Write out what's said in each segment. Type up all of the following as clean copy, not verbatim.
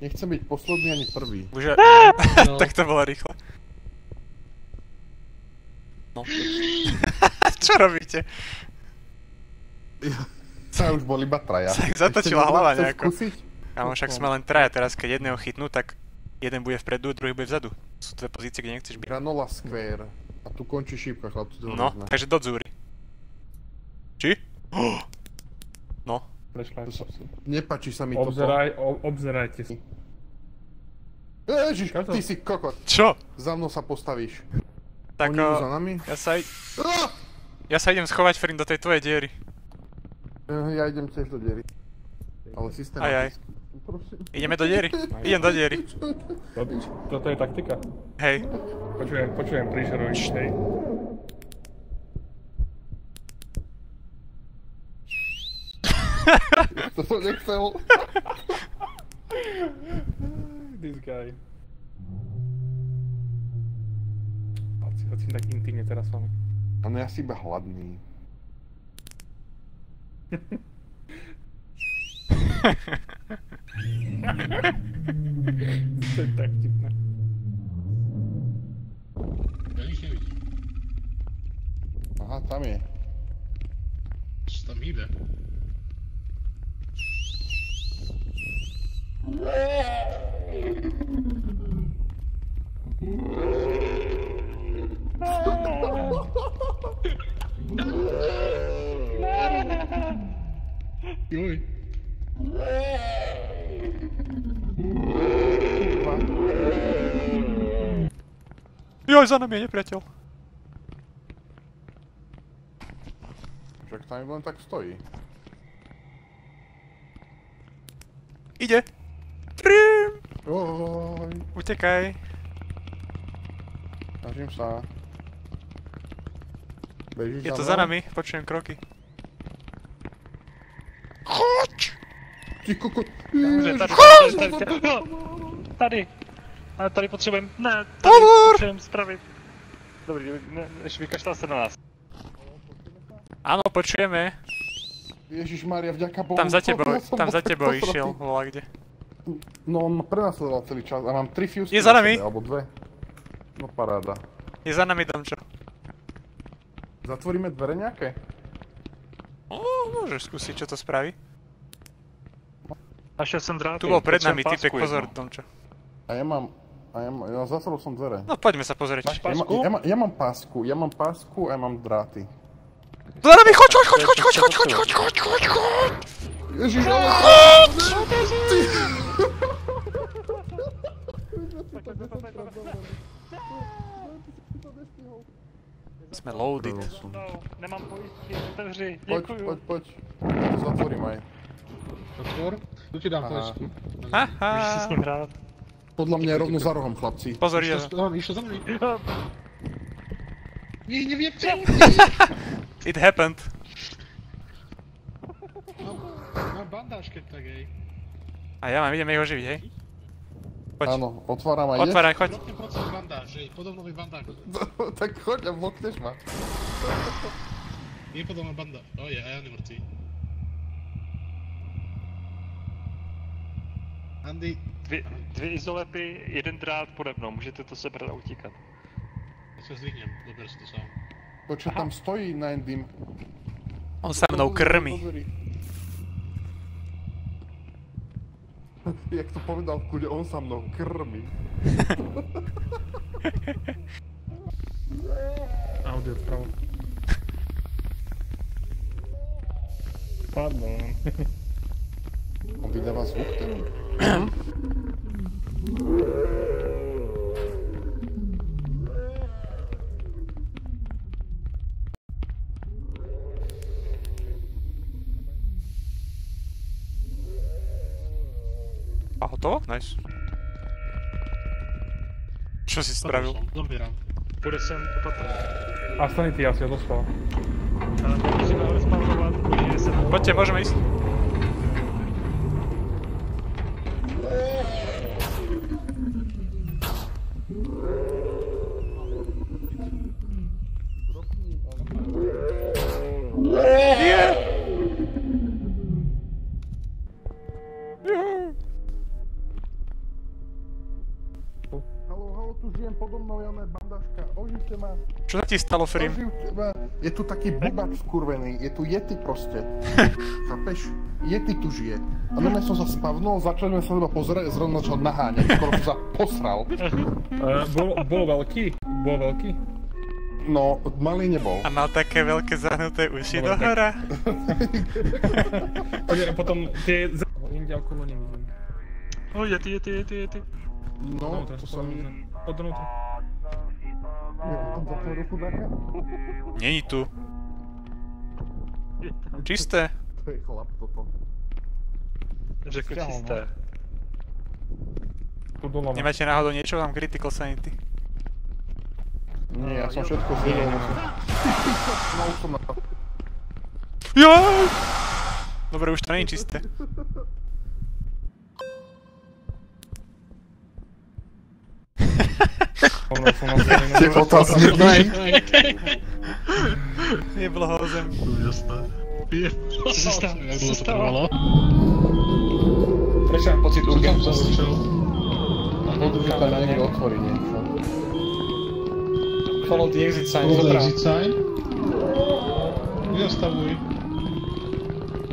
Nechcem byť posledný ani prvý. Už no. Tak to bolo rýchle. No. Čo robíte? Sa už bol iba traja. Sa ich zatočila hlava nejako. Skúsiť? Áno, však sme len traja, teraz keď jedného chytnú, tak jeden bude vpredu, druhý bude vzadu. Sú dve pozície, kde nechceš byť. Granola Square. A tu končí šípka, chlapci. No, takže do dzúry. Či? No. Nepáči sa mi toto. Obzerajte si. Ježiš, ty si kokot. Čo? Za mnou sa postavíš. Tak Oni idú za nami? Ja sa idem schovať, Frin, do tej tvojej diery. Ja idem tiež do diery. Ale systematicky. Ideme do diery? Idem do diery. Toto je taktika? Hej. Počujem príšerovič, hej. To som nechcel. This guy. Hoď si tak intimne teraz s vami. Áno, ja si iba hladný. To je tak vtipné. Ja nič nevidím. Aha, tam je. Čo tam ide? Joj. Joj, za nami je nepriateľ. Však tam len tak stojí. Ide. Trim. Oj. Utekaj. Snažím sa. Bežíš Je to za nami, počujem kroky. Choď! Ty kokot. Tady. Ale tady potřebujeme, ne, tady potřebujeme spravit. Dobrý, než vykašľal sa na nás. Áno, počujeme. Ježišmária, vďaka Bohu. Tam za tebou išiel, volá kde. No, on ma prenasledoval celý čas a mám 3 fusky. Je za nami. Alebo 2. No paráda. Je za nami, Domčo. Zatvoríme dvere nejaké? Môžeš skúsiť, čo to spraví. Našiel som dráty. Tu bol pred nami typek, pozor, Domčo. A ja zatvoril som dvere. No poďme sa pozrieť. Máš pásku? Ja mám pásku a ja mám dráty. Za nami, choď! Ježiš, ale... Sme loaded. Nemám pojistky, otevři, děkuju. Poď. Ja to zatvorím aj. Otvor? Tu ti dám pojistku. Můžeš si s ním hrát. Podľa mňa je rovno za rohom, chlapci. Pozor, ide. Išlo za mnou. Neviete! It happened. Mám bandáž, keď tak, hej. A ja mám, ideme ich oživiť, hej? Poď. Áno, otváram aj Otváraj, choď. 20% bandáž, hej, podobno mi bandáž. Tak choď a blokneš ma. Je podobno bandáž. O je, a ja nemrtvý. Andy. Dvě izolepy, jeden drát pode mnou, můžete to sebrat a utíkat. Ja sa zdvihnem, dober si to sám. Počkaj, tam stojí na endym. On sa mnou krmi. Jak to povedal v kúde, on sa mnou krmi. Audio vpravo. Pardon. On vydáva zvuk ten. A hotovo? Nice. Čo si spravil? Zobieram. Bude sem opatrný. A Sanity asi ho dostal. Musíme ho respawnovat, podívej se na... Poďte, môžeme ísť. Čo sa ti stalo, Frim? Je tu taký bubač skurvený, je tu Yeti proste. Chápeš? Yeti tu žije. A na som sa spavnul, začali sme sa iba pozerať a zrovna začal naháňať, skoro som sa posral. Bol veľký? Bol veľký? No, malý nebol. A mal také veľké zahnuté uši do hora? A potom tie inde okolo nevidím. O, Yeti. No, to sa mi... Od donútra. Není tu. Čisté. To je chlap toto. Řekl čisté. Tu doľava. Nemáte náhodou niečo tam critical sanity? Nie, ja som všetko zjedol. No, už som na to. Jaj! Dobre, už to nie je čisté. Teplota smrti. Jeblo ho o zem. Co se stalo? Prečo mám pocit urgent zavrčil? Podrúka na niekto otvorí niečo. Follow the exit sign, Follow the doprava. exit sign. Nezastavuj.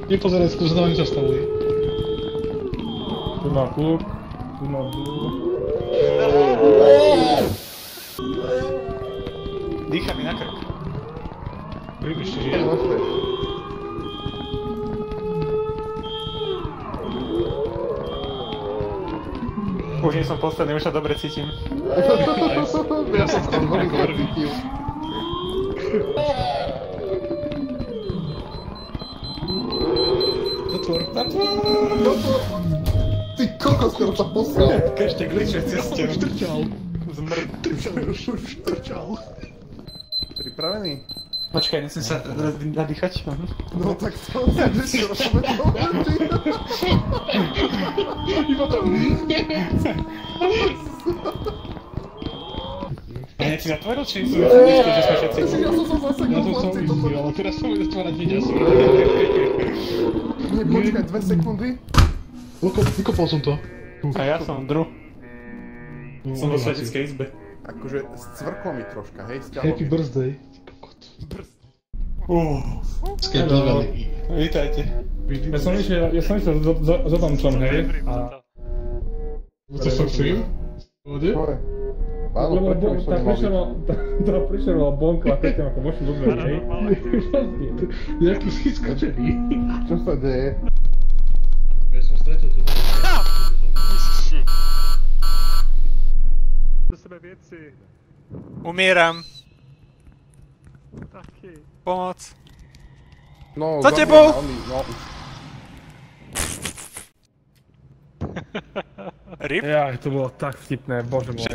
Nepozeraj, kto sa tam nezastavuj. Tu má pluk, tu má blue. Dýcha mi na krk. Príliš ešte žije. Už nie som posledný, už sa dobre cítim. Ja som tam veľmi dobre cítil. Zatvor. Ty kokos, skoro sa posral. Ešte glitchuje ceste. Štrčal. Zmrd. Štrčal. Pripravený? Počkaj, nesmiem sa nadýchať. No tak to si Iba tam. A nie si zatvoril, či sú že sme všetci? Ja som sa zase Ja to som myslel, ale teraz som idem zatvárať videa. Nie, počkaj, 2 sekundy. Vykopol som to. A ja som Drew. Som vo svetickej izbe. Akože scvrklo mi troška, hej, stiahlo Happy mi. birthday. Skate Valley. Vítajte. Ja som išiel za Tomčom, hej. A... To som film? Vode? Hore. Áno, Lebo prečo by som nemal byť? tá prišla bonka a keď ako vošli do dverí, hej. Nejaký schyskačený. Čo sa deje? Ja som stretol tu. Do sebe věci. Umieram. Taky. Pomoc. No, Za tebou! No, Rip? Ja, to bolo tak vtipné, bože môj.